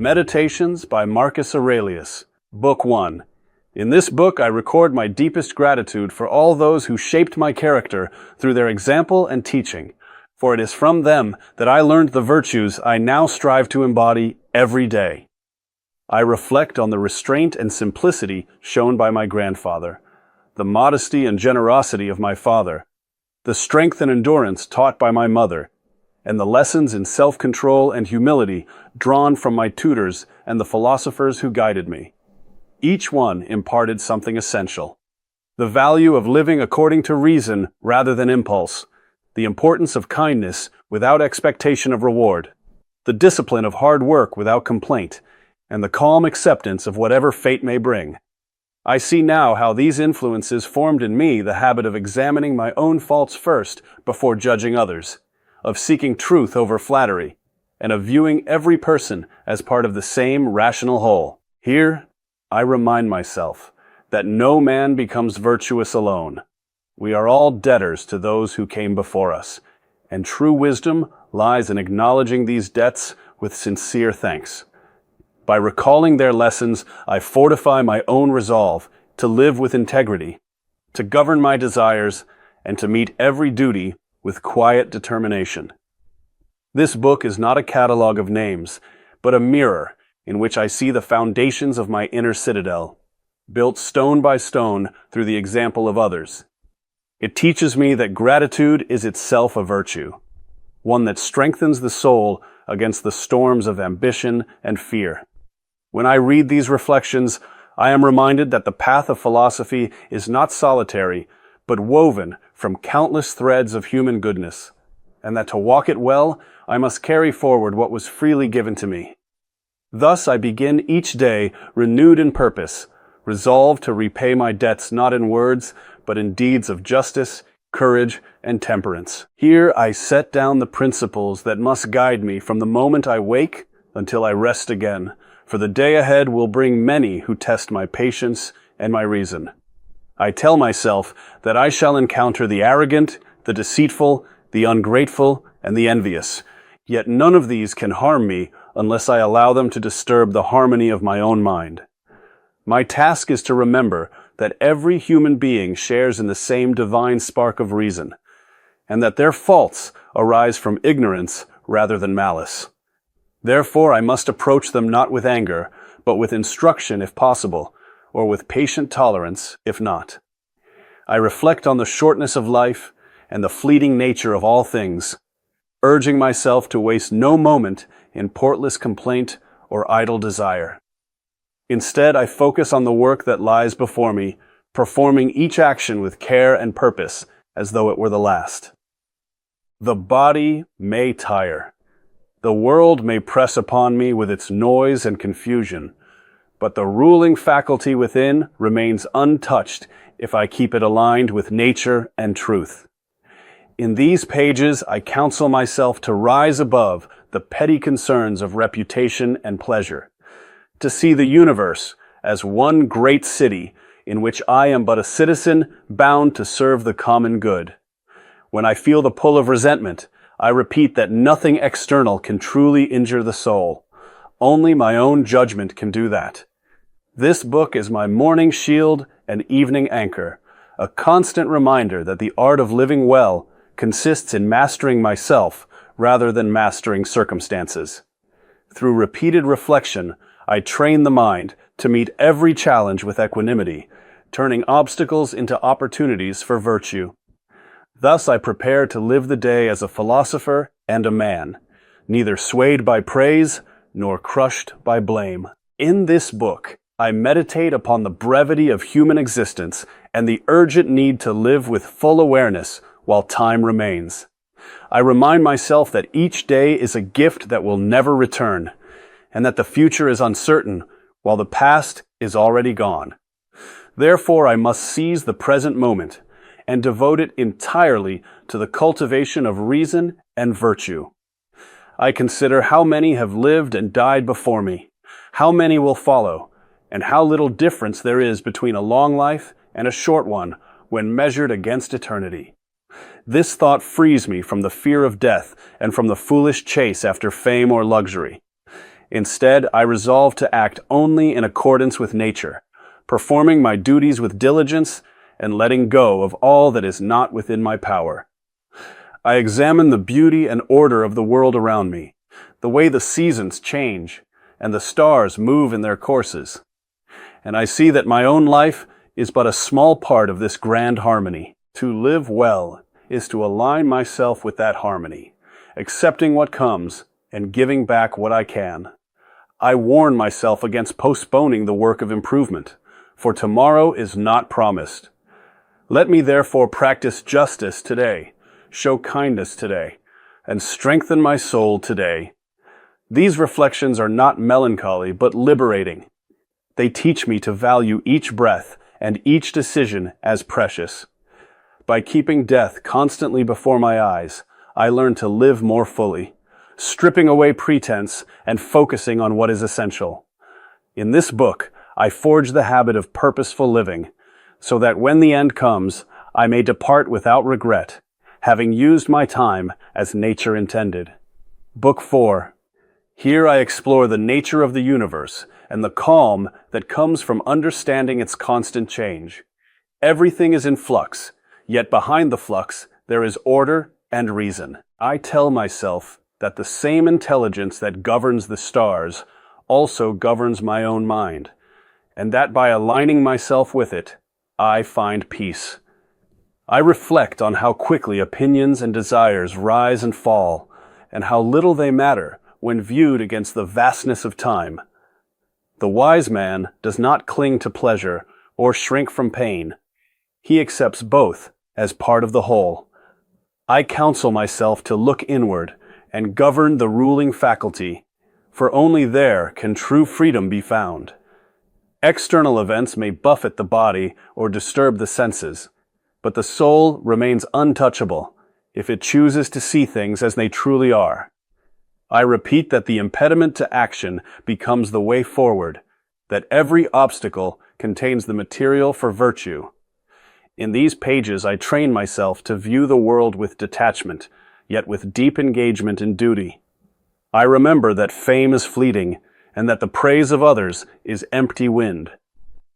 Meditations by Marcus Aurelius, Book 1. In this book I record my deepest gratitude for all those who shaped my character through their example and teaching, for it is from them that I learned the virtues I now strive to embody every day. I reflect on the restraint and simplicity shown by my grandfather, the modesty and generosity of my father, the strength and endurance taught by my mother, and the lessons in self-control and humility drawn from my tutors and the philosophers who guided me. Each one imparted something essential. The value of living according to reason rather than impulse, the importance of kindness without expectation of reward, the discipline of hard work without complaint, and the calm acceptance of whatever fate may bring. I see now how these influences formed in me the habit of examining my own faults first before judging others, of seeking truth over flattery, and of viewing every person as part of the same rational whole. Here, I remind myself that no man becomes virtuous alone. We are all debtors to those who came before us, and true wisdom lies in acknowledging these debts with sincere thanks. By recalling their lessons, I fortify my own resolve to live with integrity, to govern my desires, and to meet every duty with quiet determination. This book is not a catalogue of names, but a mirror in which I see the foundations of my inner citadel, built stone by stone through the example of others. It teaches me that gratitude is itself a virtue, one that strengthens the soul against the storms of ambition and fear. When I read these reflections, I am reminded that the path of philosophy is not solitary, but woven from countless threads of human goodness, and that to walk it well, I must carry forward what was freely given to me. Thus I begin each day renewed in purpose, resolved to repay my debts not in words, but in deeds of justice, courage, and temperance. Here I set down the principles that must guide me from the moment I wake until I rest again, for the day ahead will bring many who test my patience and my reason. I tell myself that I shall encounter the arrogant, the deceitful, the ungrateful, and the envious, yet none of these can harm me unless I allow them to disturb the harmony of my own mind. My task is to remember that every human being shares in the same divine spark of reason, and that their faults arise from ignorance rather than malice. Therefore, I must approach them not with anger, but with instruction if possible, or with patient tolerance if not. I reflect on the shortness of life and the fleeting nature of all things, urging myself to waste no moment in portless complaint or idle desire. Instead, I focus on the work that lies before me, performing each action with care and purpose as though it were the last. The body may tire. The world may press upon me with its noise and confusion, but the ruling faculty within remains untouched if I keep it aligned with nature and truth. In these pages, I counsel myself to rise above the petty concerns of reputation and pleasure, to see the universe as one great city in which I am but a citizen bound to serve the common good. When I feel the pull of resentment, I repeat that nothing external can truly injure the soul. Only my own judgment can do that. This book is my morning shield and evening anchor, a constant reminder that the art of living well consists in mastering myself rather than mastering circumstances. Through repeated reflection, I train the mind to meet every challenge with equanimity, turning obstacles into opportunities for virtue. Thus I prepare to live the day as a philosopher and a man, neither swayed by praise nor crushed by blame. In this book, I meditate upon the brevity of human existence and the urgent need to live with full awareness while time remains. I remind myself that each day is a gift that will never return, and that the future is uncertain while the past is already gone. Therefore, I must seize the present moment and devote it entirely to the cultivation of reason and virtue. I consider how many have lived and died before me, how many will follow, and how little difference there is between a long life and a short one when measured against eternity. This thought frees me from the fear of death and from the foolish chase after fame or luxury. Instead, I resolve to act only in accordance with nature, performing my duties with diligence and letting go of all that is not within my power. I examine the beauty and order of the world around me, the way the seasons change and the stars move in their courses. And I see that my own life is but a small part of this grand harmony. To live well is to align myself with that harmony, accepting what comes and giving back what I can. I warn myself against postponing the work of improvement, for tomorrow is not promised. Let me therefore practice justice today, show kindness today, and strengthen my soul today. These reflections are not melancholy, but liberating. They teach me to value each breath and each decision as precious. By keeping death constantly before my eyes, I learn to live more fully, stripping away pretense and focusing on what is essential. In this book, I forge the habit of purposeful living, so that when the end comes, I may depart without regret, having used my time as nature intended. Book 4. Here I explore the nature of the universe and the calm that comes from understanding its constant change. Everything is in flux, yet behind the flux there is order and reason. I tell myself that the same intelligence that governs the stars also governs my own mind, and that by aligning myself with it, I find peace. I reflect on how quickly opinions and desires rise and fall, and how little they matter when viewed against the vastness of time. The wise man does not cling to pleasure or shrink from pain. He accepts both as part of the whole. I counsel myself to look inward and govern the ruling faculty, for only there can true freedom be found. External events may buffet the body or disturb the senses, but the soul remains untouchable if it chooses to see things as they truly are. I repeat that the impediment to action becomes the way forward, that every obstacle contains the material for virtue. In these pages I train myself to view the world with detachment, yet with deep engagement in duty. I remember that fame is fleeting, and that the praise of others is empty wind.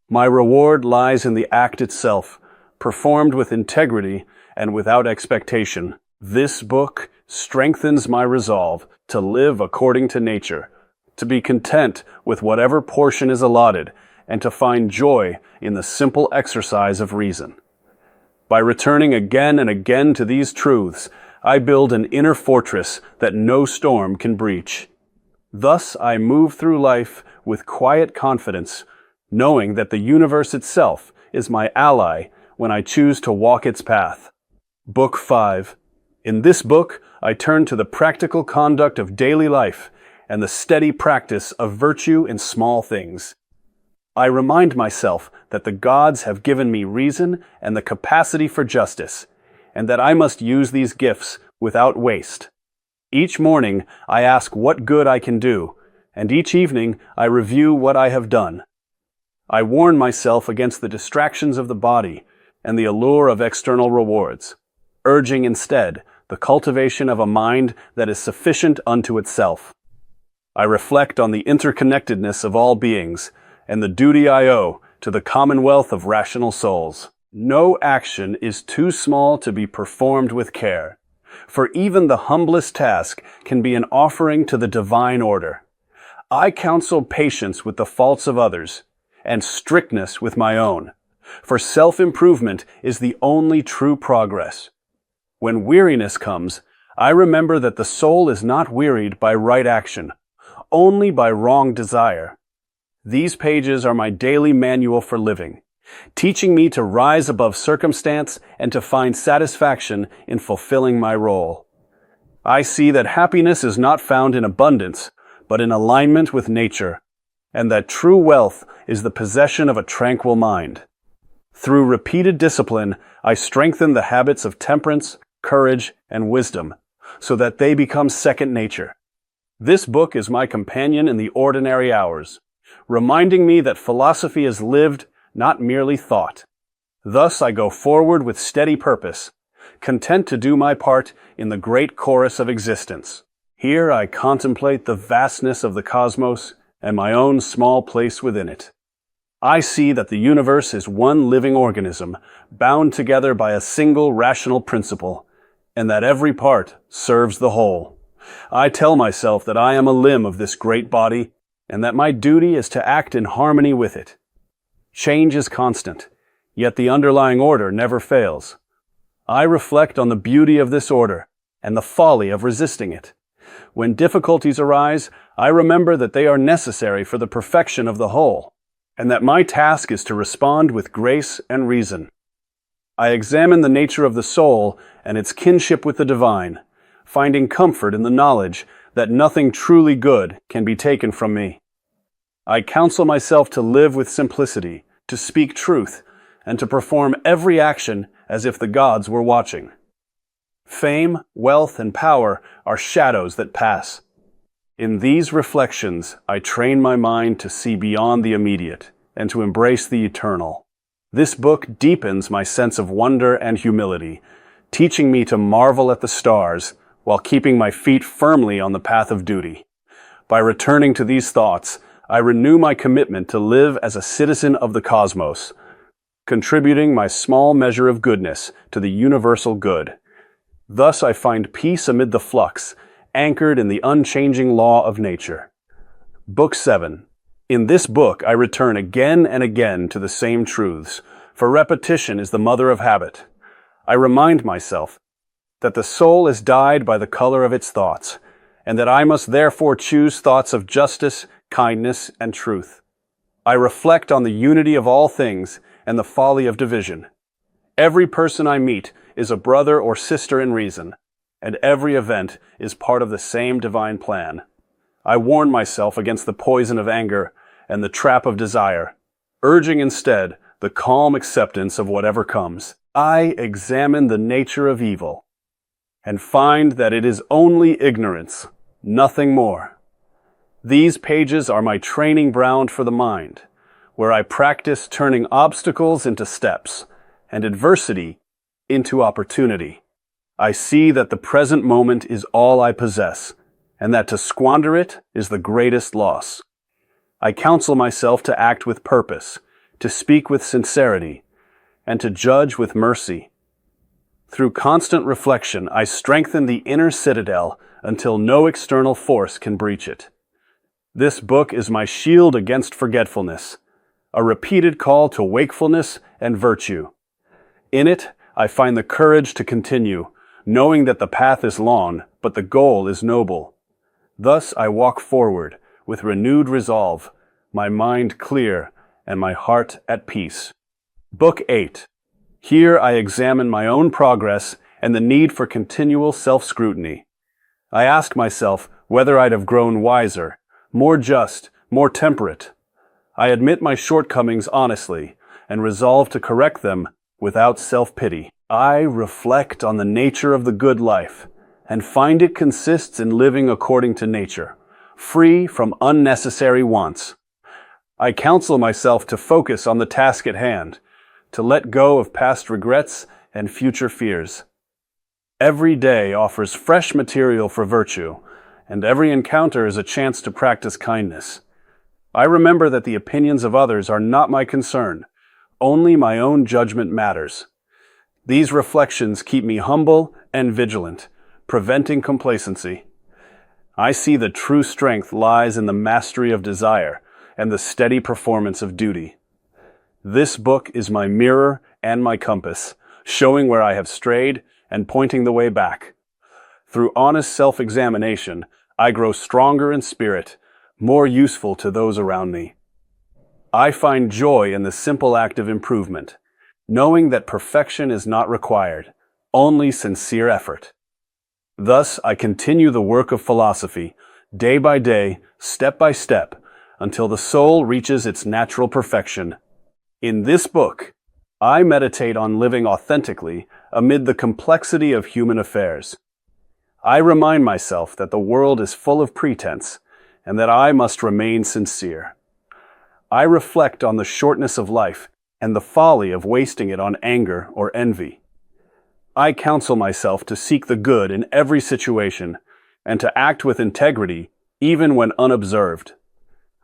My reward lies in the act itself, performed with integrity and without expectation. This book strengthens my resolve to live according to nature, to be content with whatever portion is allotted, and to find joy in the simple exercise of reason. By returning again and again to these truths, I build an inner fortress that no storm can breach. Thus I move through life with quiet confidence, knowing that the universe itself is my ally when I choose to walk its path. Book 5. In this book, I turn to the practical conduct of daily life and the steady practice of virtue in small things. I remind myself that the gods have given me reason and the capacity for justice, and that I must use these gifts without waste. Each morning, I ask what good I can do, and each evening I review what I have done. I warn myself against the distractions of the body and the allure of external rewards, urging instead the cultivation of a mind that is sufficient unto itself. I reflect on the interconnectedness of all beings and the duty I owe to the commonwealth of rational souls. No action is too small to be performed with care, for even the humblest task can be an offering to the divine order. I counsel patience with the faults of others, and strictness with my own, for self-improvement is the only true progress. When weariness comes, I remember that the soul is not wearied by right action, only by wrong desire. These pages are my daily manual for living, teaching me to rise above circumstance and to find satisfaction in fulfilling my role. I see that happiness is not found in abundance, but in alignment with nature, and that true wealth is the possession of a tranquil mind. Through repeated discipline, I strengthen the habits of temperance, courage, and wisdom, so that they become second nature. This book is my companion in the ordinary hours, reminding me that philosophy is lived, not merely thought. Thus I go forward with steady purpose, content to do my part in the great chorus of existence. Here I contemplate the vastness of the cosmos and my own small place within it. I see that the universe is one living organism, bound together by a single rational principle, and that every part serves the whole. I tell myself that I am a limb of this great body, and that my duty is to act in harmony with it. Change is constant, yet the underlying order never fails. I reflect on the beauty of this order and the folly of resisting it. When difficulties arise, I remember that they are necessary for the perfection of the whole, and that my task is to respond with grace and reason. I examine the nature of the soul and its kinship with the divine, finding comfort in the knowledge that nothing truly good can be taken from me. I counsel myself to live with simplicity, to speak truth, and to perform every action as if the gods were watching. Fame, wealth, and power are shadows that pass. In these reflections, I train my mind to see beyond the immediate and to embrace the eternal. This book deepens my sense of wonder and humility, teaching me to marvel at the stars while keeping my feet firmly on the path of duty. By returning to these thoughts, I renew my commitment to live as a citizen of the cosmos, contributing my small measure of goodness to the universal good. Thus I find peace amid the flux, anchored in the unchanging law of nature. Book 7. In this book I return again and again to the same truths, for repetition is the mother of habit. I remind myself that the soul is dyed by the color of its thoughts, and that I must therefore choose thoughts of justice, kindness, and truth. I reflect on the unity of all things and the folly of division. Every person I meet is a brother or sister in reason, and every event is part of the same divine plan. I warn myself against the poison of anger and the trap of desire, urging instead the calm acceptance of whatever comes. I examine the nature of evil and find that it is only ignorance, nothing more. These pages are my training ground for the mind, where I practice turning obstacles into steps and adversity into opportunity. I see that the present moment is all I possess, and that to squander it is the greatest loss. I counsel myself to act with purpose, to speak with sincerity, and to judge with mercy. Through constant reflection, I strengthen the inner citadel until no external force can breach it. This book is my shield against forgetfulness, a repeated call to wakefulness and virtue. In it, I find the courage to continue, knowing that the path is long, but the goal is noble. Thus I walk forward with renewed resolve, my mind clear and my heart at peace. Book 8. Here I examine my own progress and the need for continual self-scrutiny. I ask myself whether I'd have grown wiser, more just, more temperate. I admit my shortcomings honestly and resolve to correct them without self-pity. I reflect on the nature of the good life and find it consists in living according to nature, free from unnecessary wants. I counsel myself to focus on the task at hand, to let go of past regrets and future fears. Every day offers fresh material for virtue, and every encounter is a chance to practice kindness. I remember that the opinions of others are not my concern. Only my own judgment matters. These reflections keep me humble and vigilant, preventing complacency. I see that true strength lies in the mastery of desire and the steady performance of duty. This book is my mirror and my compass, showing where I have strayed and pointing the way back. Through honest self-examination, I grow stronger in spirit, more useful to those around me. I find joy in the simple act of improvement, knowing that perfection is not required, only sincere effort. Thus, I continue the work of philosophy, day by day, step by step, until the soul reaches its natural perfection. In this book, I meditate on living authentically amid the complexity of human affairs. I remind myself that the world is full of pretense, and that I must remain sincere. I reflect on the shortness of life and the folly of wasting it on anger or envy. I counsel myself to seek the good in every situation and to act with integrity even when unobserved.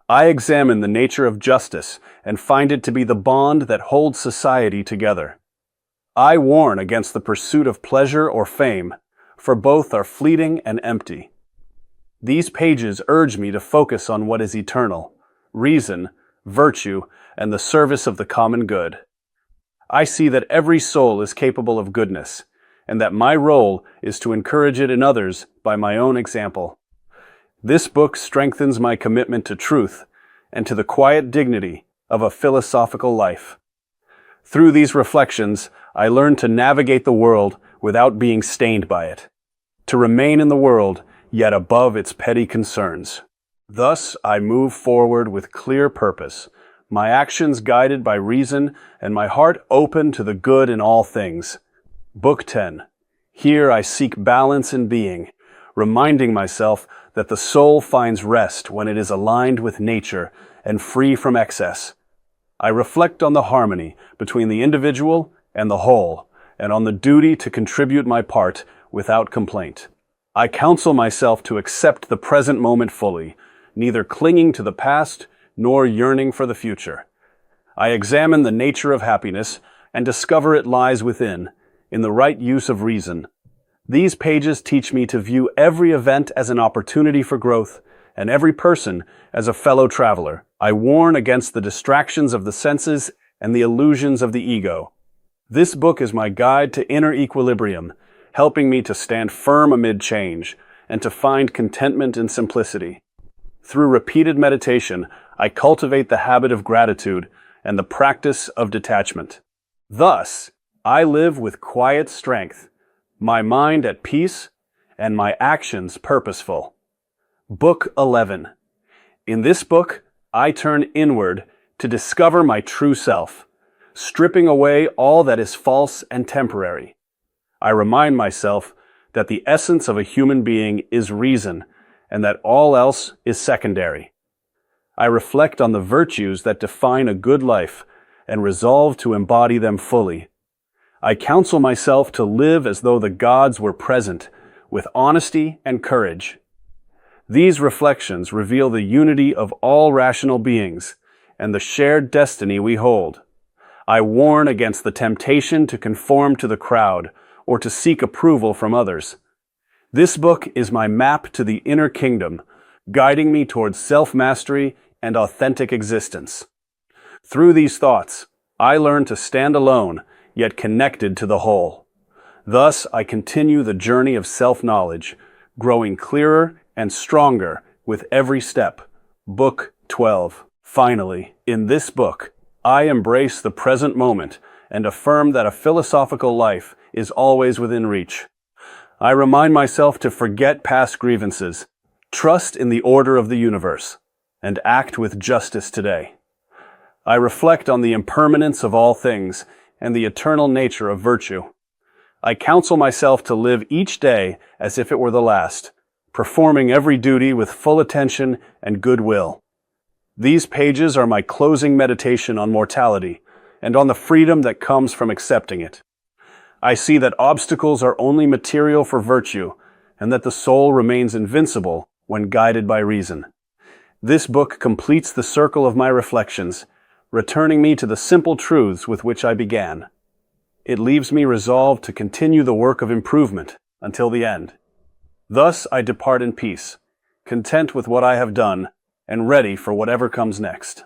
I examine the nature of justice and find it to be the bond that holds society together. I warn against the pursuit of pleasure or fame, for both are fleeting and empty. These pages urge me to focus on what is eternal: reason, virtue, and the service of the common good. I see that every soul is capable of goodness, and that my role is to encourage it in others by my own example. This book strengthens my commitment to truth and to the quiet dignity of a philosophical life. Through these reflections, I learn to navigate the world without being stained by it, to remain in the world yet above its petty concerns. Thus, I move forward with clear purpose, my actions guided by reason and my heart open to the good in all things. Book 10. Here I seek balance in being, reminding myself that the soul finds rest when it is aligned with nature and free from excess. I reflect on the harmony between the individual and the whole, and on the duty to contribute my part without complaint. I counsel myself to accept the present moment fully, neither clinging to the past nor yearning for the future. I examine the nature of happiness and discover it lies within, in the right use of reason. These pages teach me to view every event as an opportunity for growth, and every person as a fellow traveler. I warn against the distractions of the senses and the illusions of the ego. This book is my guide to inner equilibrium, helping me to stand firm amid change and to find contentment in simplicity. Through repeated meditation, I cultivate the habit of gratitude and the practice of detachment. Thus, I live with quiet strength, my mind at peace, and my actions purposeful. Book 11. In this book, I turn inward to discover my true self, stripping away all that is false and temporary. I remind myself that the essence of a human being is reason, and that all else is secondary. I reflect on the virtues that define a good life and resolve to embody them fully. I counsel myself to live as though the gods were present, with honesty and courage. These reflections reveal the unity of all rational beings and the shared destiny we hold. I warn against the temptation to conform to the crowd or to seek approval from others. This book is my map to the inner kingdom, guiding me towards self-mastery and authentic existence. Through these thoughts, I learn to stand alone, yet connected to the whole. Thus, I continue the journey of self-knowledge, growing clearer and stronger with every step. Book 12. Finally, in this book, I embrace the present moment and affirm that a philosophical life is always within reach. I remind myself to forget past grievances, trust in the order of the universe, and act with justice today. I reflect on the impermanence of all things and the eternal nature of virtue. I counsel myself to live each day as if it were the last, performing every duty with full attention and goodwill. These pages are my closing meditation on mortality and on the freedom that comes from accepting it. I see that obstacles are only material for virtue and that the soul remains invincible when guided by reason. This book completes the circle of my reflections, returning me to the simple truths with which I began. It leaves me resolved to continue the work of improvement until the end. Thus I depart in peace, content with what I have done and ready for whatever comes next.